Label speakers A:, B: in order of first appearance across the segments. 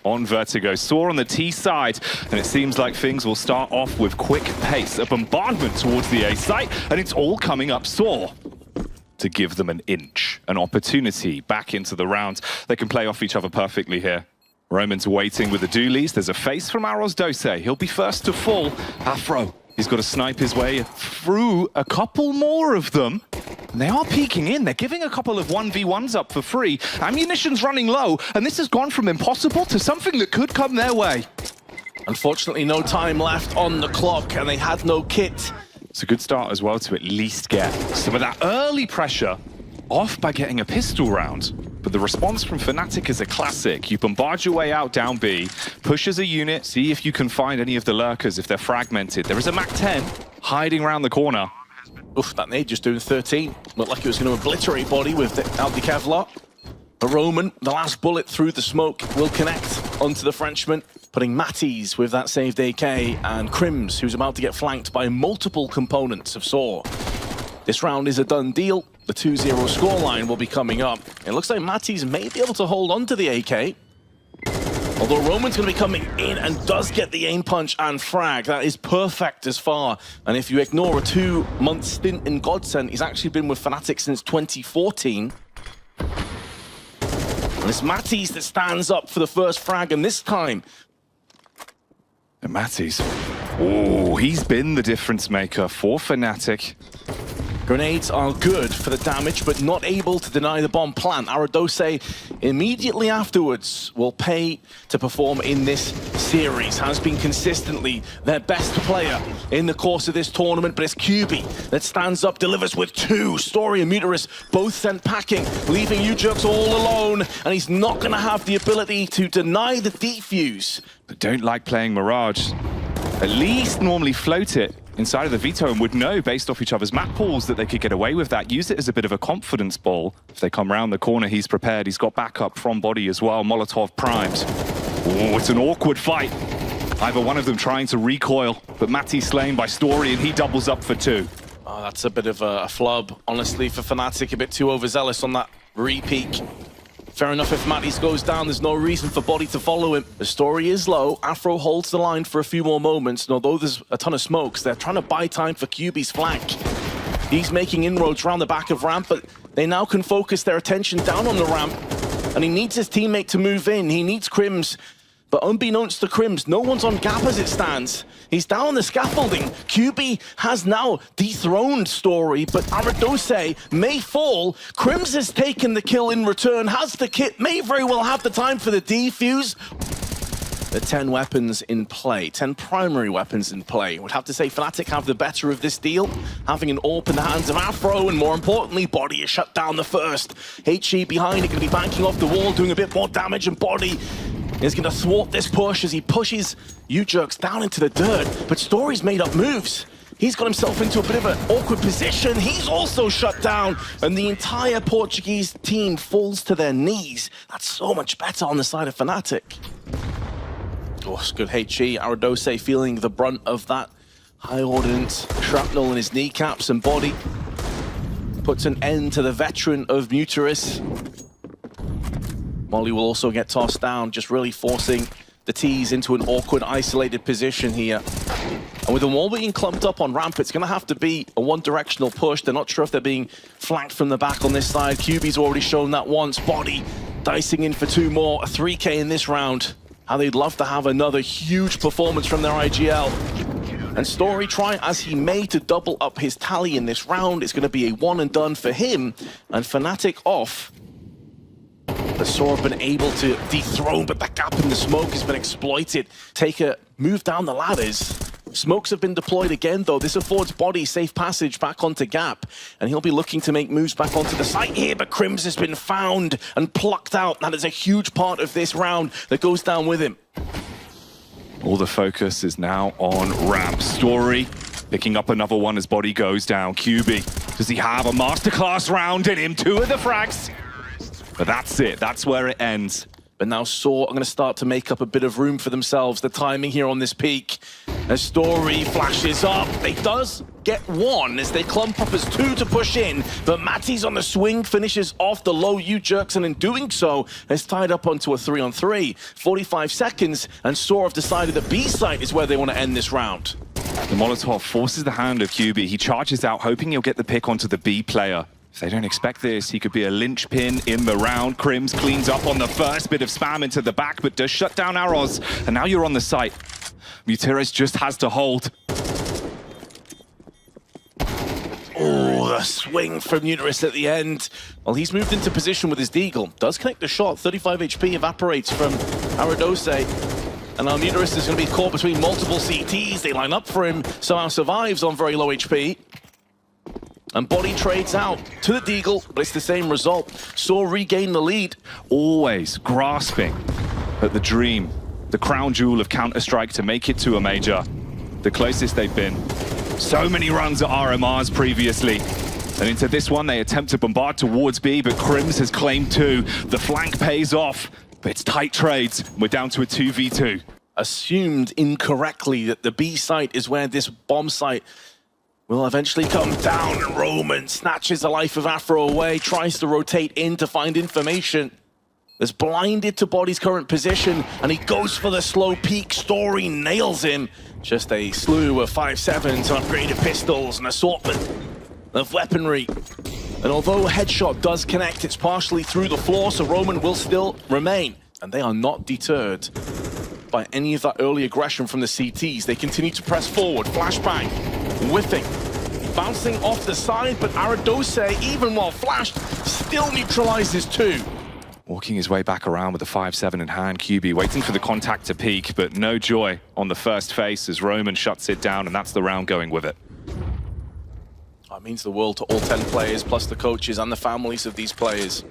A: on Vertigo. Saw on the T side, and it seems like things will start off with quick pace. A bombardment towards the A site, and it's all coming up Saw to give them an inch, an opportunity back into the round. They can play off each other perfectly here. Roman's waiting with the doolies. There's a face from Dose. He'll be first to fall. Afro, he's got to snipe his way through a couple more of them. And they are peeking in. They're giving a couple of 1v1s up for free. Ammunition's running low, and this has gone from impossible to something that could come their way.
B: Unfortunately, no time left on the clock, and they had no kit.
A: It's a good start as well to at least get some of that early pressure off by getting a pistol round. But the response from fnatic is a classic. You bombard your way out down B, push as a unit, see if you can find any of the lurkers if they're fragmented. There is a MAC-10 hiding around the corner.
B: Oof, that nade just doing 13. Looked like it was going to obliterate body with the Kevlar. But Roman, the last bullet through the smoke, will connect onto the Frenchman, putting Matties with that saved AK, and Crims, who's about to get flanked by multiple components of Saw. This round is a done deal. The 2-0 scoreline will be coming up. It looks like Matties may be able to hold on to the AK. Although Roman's going to be coming in and does get the aim punch and frag. That is perfect as far. And if you ignore a 2-month stint in GODSENT, he's actually been with fnatic since 2014. And it's Matties that stands up for the first frag, and this time...
A: And Matties, oh, he's been the difference maker for fnatic.
B: Grenades are good for the damage, but not able to deny the bomb plant. Dose immediately afterwards will pay to perform in this series. Has been consistently their best player in the course of this tournament, but it's QB that stands up, delivers with 2. Story and Muterus both sent packing, leaving UJerks all alone, and he's not going to have the ability to deny the defuse.
A: But don't like playing Mirage. At least normally float it inside of the veto and would know, based off each other's map pools, that they could get away with that. Use it as a bit of a confidence ball. If they come round the corner, he's prepared. He's got backup from body as well. Molotov primed. Oh, it's an awkward fight. Either one of them trying to recoil, but Matty's slain by Story, and he doubles up for 2.
B: Oh, that's a bit of a flub, honestly, for fnatic. A bit too overzealous on that re-peek. Fair enough, if Matties goes down, there's no reason for body to follow him. The Story is low. Afro holds the line for a few more moments, and although there's a ton of smokes, they're trying to buy time for QB's flank. He's making inroads around the back of ramp, but they now can focus their attention down on the ramp, and he needs his teammate to move in. He needs Crims. But unbeknownst to Crims, no one's on gap as it stands. He's down on the scaffolding. QB has now dethroned Story, but Dose may fall. Crims has taken the kill in return, has the kit, may very well have the time for the defuse. The 10 weapons in play, 10 primary weapons in play. Would have to say fnatic have the better of this deal, having an AWP in the hands of Afro, and more importantly, Body is shut down the first. HE behind it, going to be banking off the wall, doing a bit more damage, and Body is going to thwart this push as he pushes UJerks down into the dirt. But Story's made up moves. He's got himself into a bit of an awkward position. He's also shut down, and the entire Portuguese team falls to their knees. That's so much better on the side of fnatic. Oh, it's good HE. Dose feeling the brunt of that high ordnance shrapnel in his kneecaps, and Body puts an end to the veteran of Muterus. Molly will also get tossed down, just really forcing the T's into an awkward, isolated position here. And with them all being clumped up on ramp, it's going to have to be a one-directional push. They're not sure if they're being flanked from the back on this side. QB's already shown that once. Body dicing in for 2 more, a 3K in this round. How they'd love to have another huge performance from their IGL. And Story, try as he may to double up his tally in this round. It's going to be a one and done for him. And fnatic off. The Saw have been able to dethrone, but that gap in the smoke has been exploited. Take a move down the ladders. Smokes have been deployed again, though. This affords Body safe passage back onto gap, and he'll be looking to make moves back onto the site here, but Crims has been found and plucked out. That is a huge part of this round that goes down with him.
A: All the focus is now on ramp. Story picking up another one as Body goes down. QB, does he have a masterclass round in him? 2 of the frags. But that's it. That's where it ends.
B: But now Saw are going to start to make up a bit of room for themselves. The timing here on this peak. As Story flashes up, they does get one as they clump up as two to push in. But Matty's on the swing, finishes off the low U jerks, and in doing so, is tied up onto a 3-on-3. 45 seconds, and Saw have decided that B site is where they want to end this round.
A: The Molotov forces the hand of QB. He charges out, hoping he'll get the pick onto the B player. If they don't expect this, he could be a linchpin in the round. Crims cleans up on the first bit of spam into the back, but does shut down arrows. And now you're on the site. Muteres just has to hold.
B: Oh, the swing from Muteres at the end. Well, he's moved into position with his Deagle. Does connect the shot. 35 HP evaporates from Aradose. And now Muteres is going to be caught between multiple CTs. They line up for him. Somehow survives on very low HP. And Body trades out to the Deagle, but it's the same result. Saw regain the lead.
A: Always grasping at the dream, the crown jewel of Counter-Strike to make it to a major. The closest they've been. So many runs at RMRs previously. And into this one, they attempt to bombard towards B, but Crims has claimed two. The flank pays off, but it's tight trades. We're down to a 2v2.
B: Assumed incorrectly that the B site is where this bomb site will eventually come down, and Roman snatches the life of Afro away, tries to rotate in to find information. There's blinded to Body's current position, and he goes for the slow peek. Story nails him. Just a slew of 5.7s, upgraded pistols, an assortment of weaponry. And although a headshot does connect, it's partially through the floor, so Roman will still remain. And they are not deterred by any of that early aggression from the CTs. They continue to press forward. Flashbang, whiffing, bouncing off the side, but Aradose, even while flashed, still neutralizes two.
A: Walking his way back around with a 5.7 in hand, QB waiting for the contact to peak, but no joy on the first face as Roman shuts it down, and that's the round going with it.
B: That means the world to all 10 players, plus the coaches and the families of these players.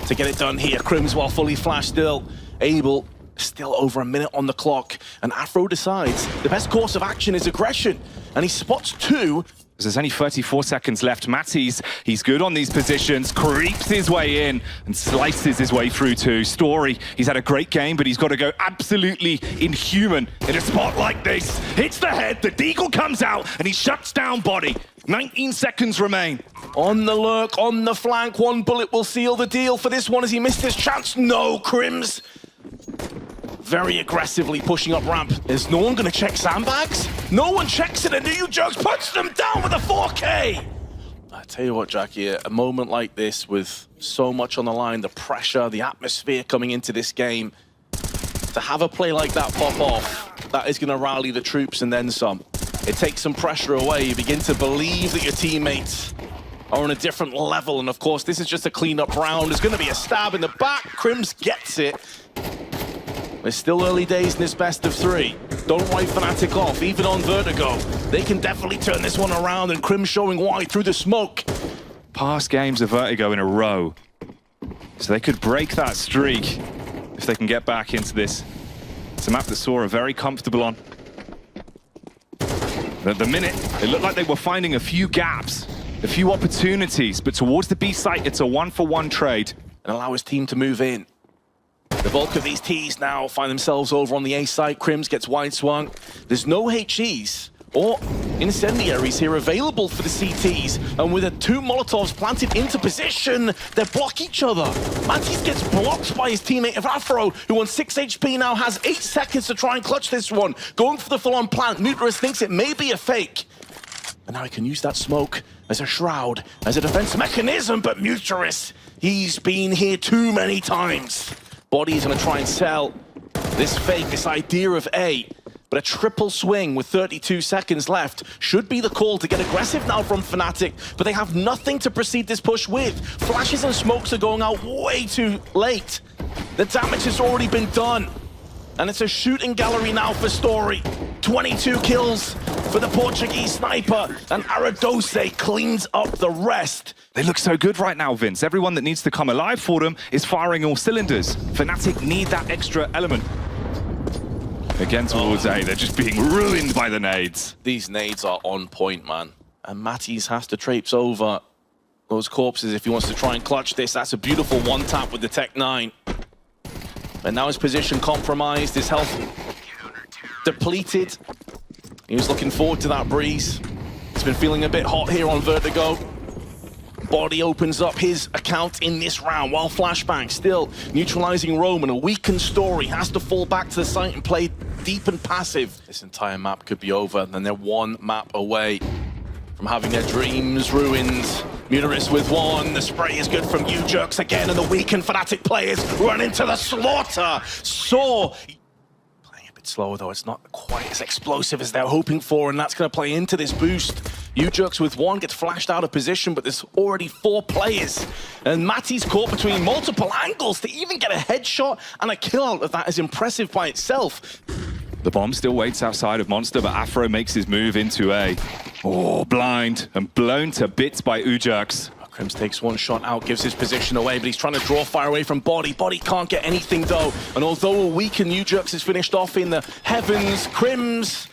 B: To get it done here, Crims, while fully flashed, still able. Still over a minute on the clock, and Afro decides the best course of action is aggression, and he spots two.
A: There's only 34 seconds left. Matty's, he's good on these positions, creeps his way in and slices his way through to Story. He's had a great game, but he's got to go absolutely inhuman in a spot like this. Hits the head, the Deagle comes out, and he shuts down Body. 19 seconds remain.
B: On the lurk, on the flank, one bullet will seal the deal for this one as he missed his chance. No, Crims. Very aggressively pushing up ramp. Is no one going to check sandbags? No one checks it, and New Jokes puts them down with a 4K. I tell you what, Jackie, a moment like this with so much on the line, the pressure, the atmosphere coming into this game, to have a play like that pop off, that is going to rally the troops and then some. It takes some pressure away. You begin to believe that your teammates are on a different level, and of course, this is just a clean-up round. There's going to be a stab in the back. Crims gets it. It's still early days in this best of three. Don't write fnatic off, even on Vertigo. They can definitely turn this one around, and Crims showing why through the smoke.
A: Past games of Vertigo in a row. So they could break that streak if they can get back into this. It's a map that Saw are very comfortable on. At the minute, it looked like they were finding a few gaps, a few opportunities, but towards the B site, it's a 1-for-1 trade.
B: And allow his team to move in. The bulk of these Ts now find themselves over on the A site. Crims gets wide swung. There's no HEs or incendiaries here available for the CTs. And with the two Molotovs planted into position, they block each other. Matty's gets blocked by his teammate of Afro, who on 6 HP now has 8 seconds to try and clutch this one. Going for the full-on plant. Muteres thinks it may be a fake. And now he can use that smoke as a shroud, as a defense mechanism, but Muteres, he's been here too many times. Body's gonna try and sell this fake, this idea of A, but a triple swing with 32 seconds left should be the call to get aggressive now from fnatic, but they have nothing to proceed this push with. Flashes and smokes are going out way too late. The damage has already been done, and it's a shooting gallery now for Story. 22 kills for the Portuguese sniper, and Aradose cleans up the rest.
A: They look so good right now, Vince. Everyone that needs to come alive for them is firing all cylinders. fnatic need that extra element. Again towards A, they're just being ruined by the nades.
B: These nades are on point, man. And Matty's has to traipse over those corpses if he wants to try and clutch this. That's a beautiful one-tap with the Tech 9. And now his position compromised, his health depleted. He was looking forward to that breeze. He's been feeling a bit hot here on Vertigo. Body opens up his account in this round, while Flashbang still neutralizing Roman. A weakened Story has to fall back to the site and play deep and passive. This entire map could be over, and then they're one map away from having their dreams ruined. Muteris with one, the spray is good from Ujux again, and the weakened Fnatic players run into the slaughter. Saw playing a bit slower though, it's not quite as explosive as they're hoping for, and that's going to play into this boost. Ujux with one gets flashed out of position, but there's already 4 players. And Matty's caught between multiple angles to even get a headshot and a kill out of that is impressive by itself.
A: The bomb still waits outside of Monster, but Afro makes his move into A. Oh, blind and blown to bits by Ujux.
B: Crims takes one shot out, gives his position away, but he's trying to draw fire away from Body. Body can't get anything though. And although a weakened Ujux is finished off in the heavens, Crims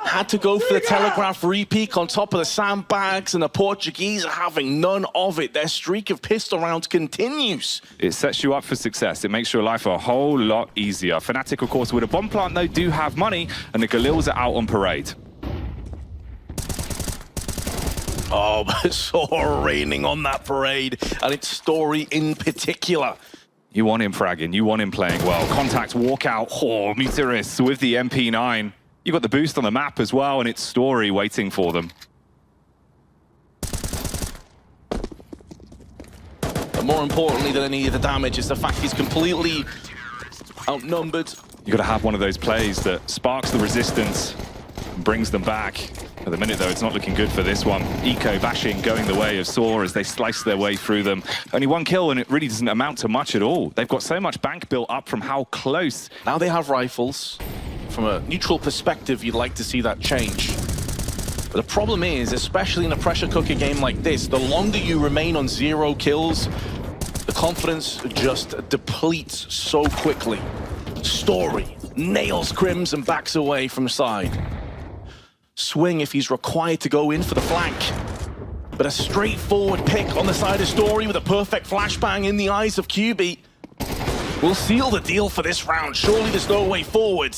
B: had to go for the telegraph repeat on top of the sandbags, and the Portuguese are having none of it. Their streak of pistol rounds continues.
A: It sets you up for success. It makes your life a whole lot easier. Fnatic, of course, with a bomb plant, though, do have money, and the Galils are out on parade.
B: Oh, but Saw raining on that parade, and its Story in particular.
A: You want him fragging, you want him playing well. Contact, walkout, oh, Muteris with the MP9. You got the boost on the map as well, and it's Story waiting for them.
B: But more importantly than any of the damage is the fact he's completely outnumbered.
A: You got to have one of those plays that sparks the resistance and brings them back. At the minute, though, it's not looking good for this one. Eco bashing going the way of Saw as they slice their way through them. Only one kill, and it really doesn't amount to much at all. They've got so much bank built up from how close.
B: Now they have rifles. From a neutral perspective, you'd like to see that change. But the problem is, especially in a pressure cooker game like this, the longer you remain on 0 kills, the confidence just depletes so quickly. Story nails Crims and backs away from side. Swing if he's required to go in for the flank. But a straightforward pick on the side of Story with a perfect flashbang in the eyes of QB will seal the deal for this round. Surely there's no way forward.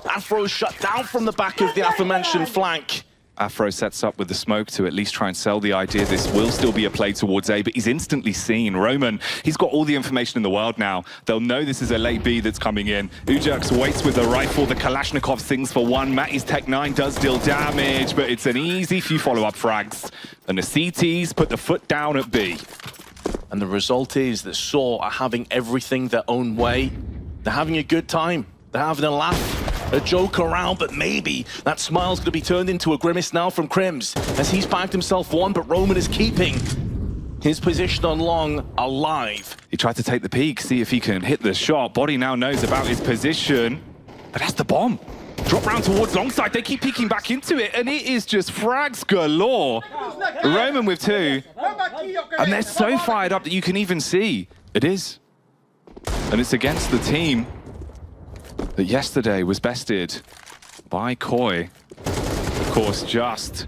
B: Afro shut down from the back of the aforementioned flank.
A: Afro sets up with the smoke to at least try and sell the idea this will still be a play towards A, but he's instantly seen. Roman, he's got all the information in the world now. They'll know this is a late B that's coming in. Ujux waits with the rifle. The Kalashnikov sings for one. Matty's Tech 9 does deal damage, but it's an easy few follow-up frags. And the CTs put the foot down at B.
B: And the result is that Saw are having everything their own way. They're having a good time. They're having a laugh, a joke around, but maybe that smile's going to be turned into a grimace now from Crims, as he's bagged himself one, but Roman is keeping his position on long alive.
A: He tried to take the peek, see if he can hit the shot. Body now knows about his position, but that's the bomb. Drop round towards long side. They keep peeking back into it, and it is just frags galore. Roman with 2, and they're so fired up that you can even see. It is. And it's against the team that yesterday was bested by Koi. Of course, Just.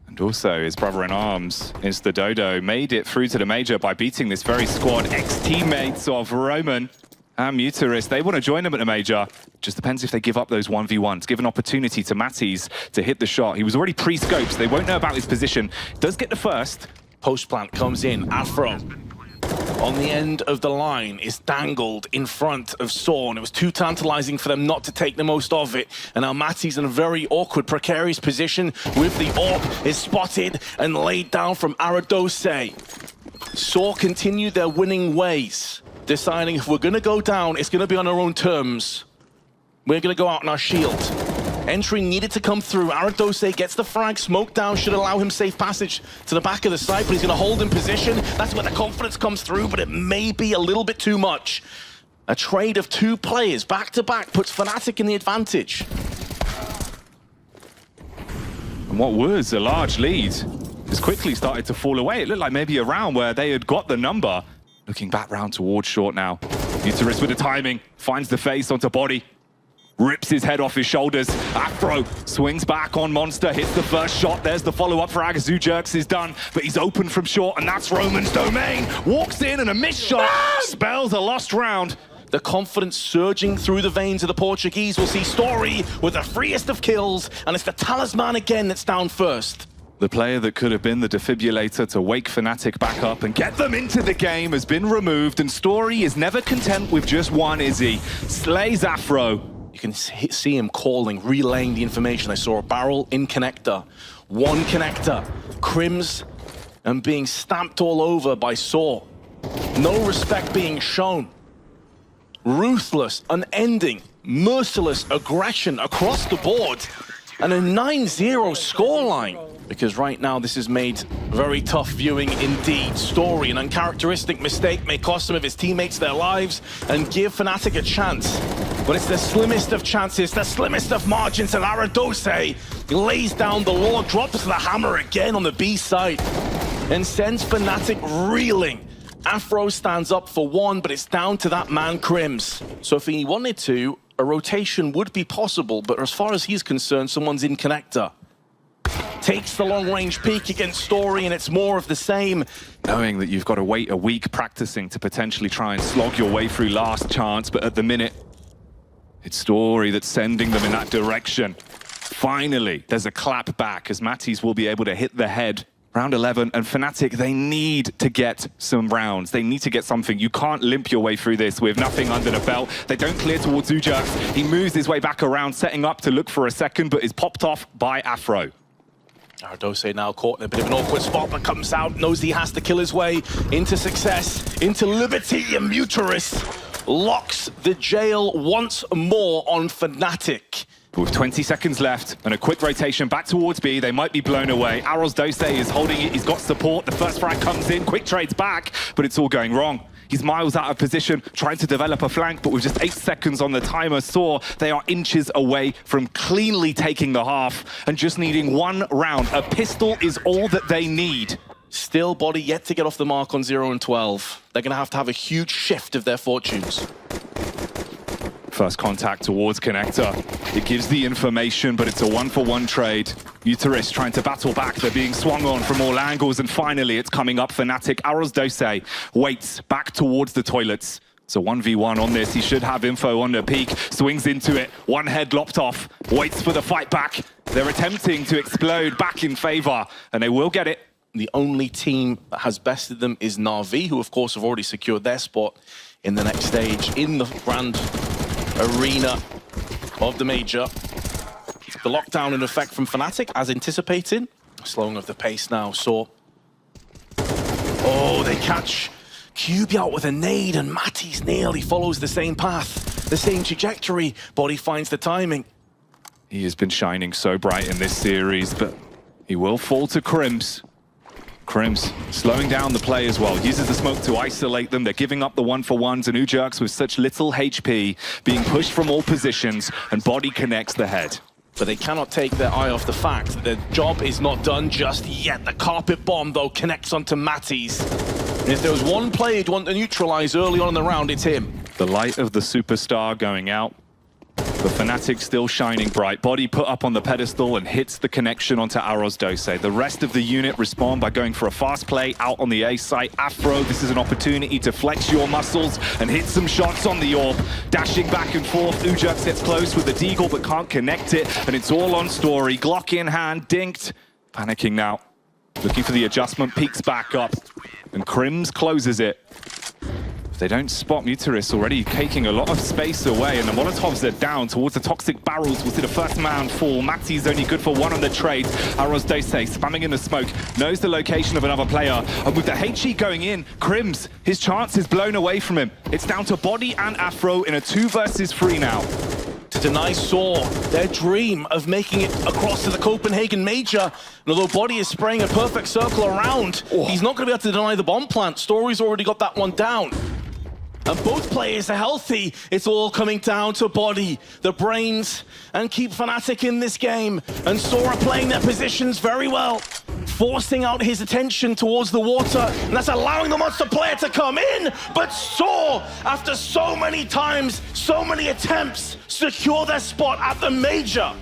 A: And also his brother-in-arms, Dodo, made it through to the Major by beating this very squad. Ex-teammates of Roman and Muteris, they want to join them at the Major. Just depends if they give up those 1v1s. Give an opportunity to Matties to hit the shot. He was already pre-scoped, so they won't know about his position. Does get the first.
B: Post-plant comes in. Afro on the end of the line is dangled in front of Saw, and it was too tantalizing for them not to take the most of it. And now Matty's in a very awkward, precarious position with the AWP is spotted and laid down from Aradose. Saw continue their winning ways, deciding if we're going to go down, it's going to be on our own terms. We're going to go out in our shield. Entry needed to come through. Aradose gets the frag, smoke down, should allow him safe passage to the back of the site, but he's going to hold in position. That's where the confidence comes through, but it may be a little bit too much. A trade of 2 players back-to-back puts Fnatic in the advantage.
A: And what was a large lead has quickly started to fall away. It looked like maybe a round where they had got the number. Looking back round towards short now. Muteris with the timing, finds the face onto Body. rips his head off his shoulders. Afro swings back on Monster, hits the first shot. There's the follow-up for Agazu. Jerks is done, but he's open from short, and that's Roman's domain. Walks in and a missed shot spells a lost round.
B: The confidence surging through the veins of the Portuguese. Will see Story with the freest of kills, and it's the Talisman again that's down first.
A: The player that could have been the defibrillator to wake fnatic back up and get them into the game has been removed, and Story is never content with just one, is he? Slays Afro.
B: You can see him calling, relaying the information. I saw a barrel in connector, one connector, Crims, and being stamped all over by Saw. No respect being shown. Ruthless, unending, merciless aggression across the board, and a 9-0 scoreline. Because right now this has made very tough viewing indeed. Story, an uncharacteristic mistake may cost some of his teammates their lives and give fnatic a chance. But it's the slimmest of chances, the slimmest of margins, and Aradose lays down the law, drops the hammer again on the B side, and sends fnatic reeling. Afro stands up for one, but it's down to that man Crims. So if he wanted to, a rotation would be possible, but as far as he's concerned, someone's in connector. Takes the long-range peek against Story, and it's more of the same.
A: Knowing that you've got to wait a week practicing to potentially try and slog your way through last chance, but at the minute, it's Story that's sending them in that direction. Finally, there's a clap back as Matties will be able to hit the head. Round 11, and fnatic, they need to get some rounds. They need to get something. You can't limp your way through this with nothing under the belt. They don't clear towards ZywOo. He moves his way back around, setting up to look for a second, but is popped off by Afro.
B: Aradose now caught in a bit of an awkward spot, but comes out, knows he has to kill his way into success, into liberty, and Muteris locks the jail once more on fnatic.
A: With 20 seconds left and a quick rotation back towards B, they might be blown away. aradose is holding it, he's got support. The first frag comes in, quick trades back, but it's all going wrong. He's miles out of position, trying to develop a flank, but with just 8 seconds on the timer, Saw, they are inches away from cleanly taking the half and just needing one round. A pistol is all that they need.
B: Still Body yet to get off the mark on 0 and 12. They're going to have a huge shift of their fortunes.
A: First contact towards connector. It gives the information, but it's a 1-for-1 trade. Muteris trying to battle back. They're being swung on from all angles, and finally it's coming up fnatic. aradose waits back towards the toilets. It's a 1v1 on this. He should have info on the peak. Swings into it. One head lopped off. Waits for the fight back. They're attempting to explode back in favor, and they will get it.
B: The only team that has bested them is Na'Vi, who of course have already secured their spot in the next stage in the grand arena of the Major. The lockdown in effect from fnatic as anticipated. Slowing of the pace now, Saw. Oh, they catch QB out with a nade, and Matties nearly follows the same path, the same trajectory. Body finds the timing.
A: He has been shining so bright in this series, but he will fall to Crims. Crims slowing down the play as well, uses the smoke to isolate them. They're giving up the 1-for-1s, and ZywOo with such little HP, being pushed from all positions, and Body connects the head.
B: But they cannot take their eye off the fact that their job is not done just yet. The carpet bomb, though, connects onto Matties. And if there was one player you'd want to neutralize early on in the round, it's him.
A: The light of the superstar going out. The fnatic still shining bright. Body put up on the pedestal and hits the connection onto aradose. The rest of the unit respond by going for a fast play out on the A site. Afro, this is an opportunity to flex your muscles and hit some shots on the orb. Dashing back and forth, ZywOo gets close with the deagle but can't connect it, and it's all on Story. Glock in hand, dinked. Panicking now. Looking for the adjustment, peeks back up, and Crims closes it. They don't spot Muteris, already taking a lot of space away, and the Molotovs are down towards the toxic barrels. We'll see the first man fall. Matty's only good for one on the trades. aradose spamming in the smoke, knows the location of another player, and with the HE going in, Crims, his chance is blown away from him. It's down to Body and Afro in a 2 versus 3 now.
B: To deny Saw their dream of making it across to the Copenhagen Major. And although Body is spraying a perfect circle around, he's not going to be able to deny the bomb plant. Story's already got that one down. And both players are healthy. It's all coming down to Body, the brains, and keep fnatic in this game. And Saw are playing their positions very well. forcing out his attention towards the water, and that's allowing the monster player to come in, but Saw, after so many times, so many attempts, secure their spot at the Major.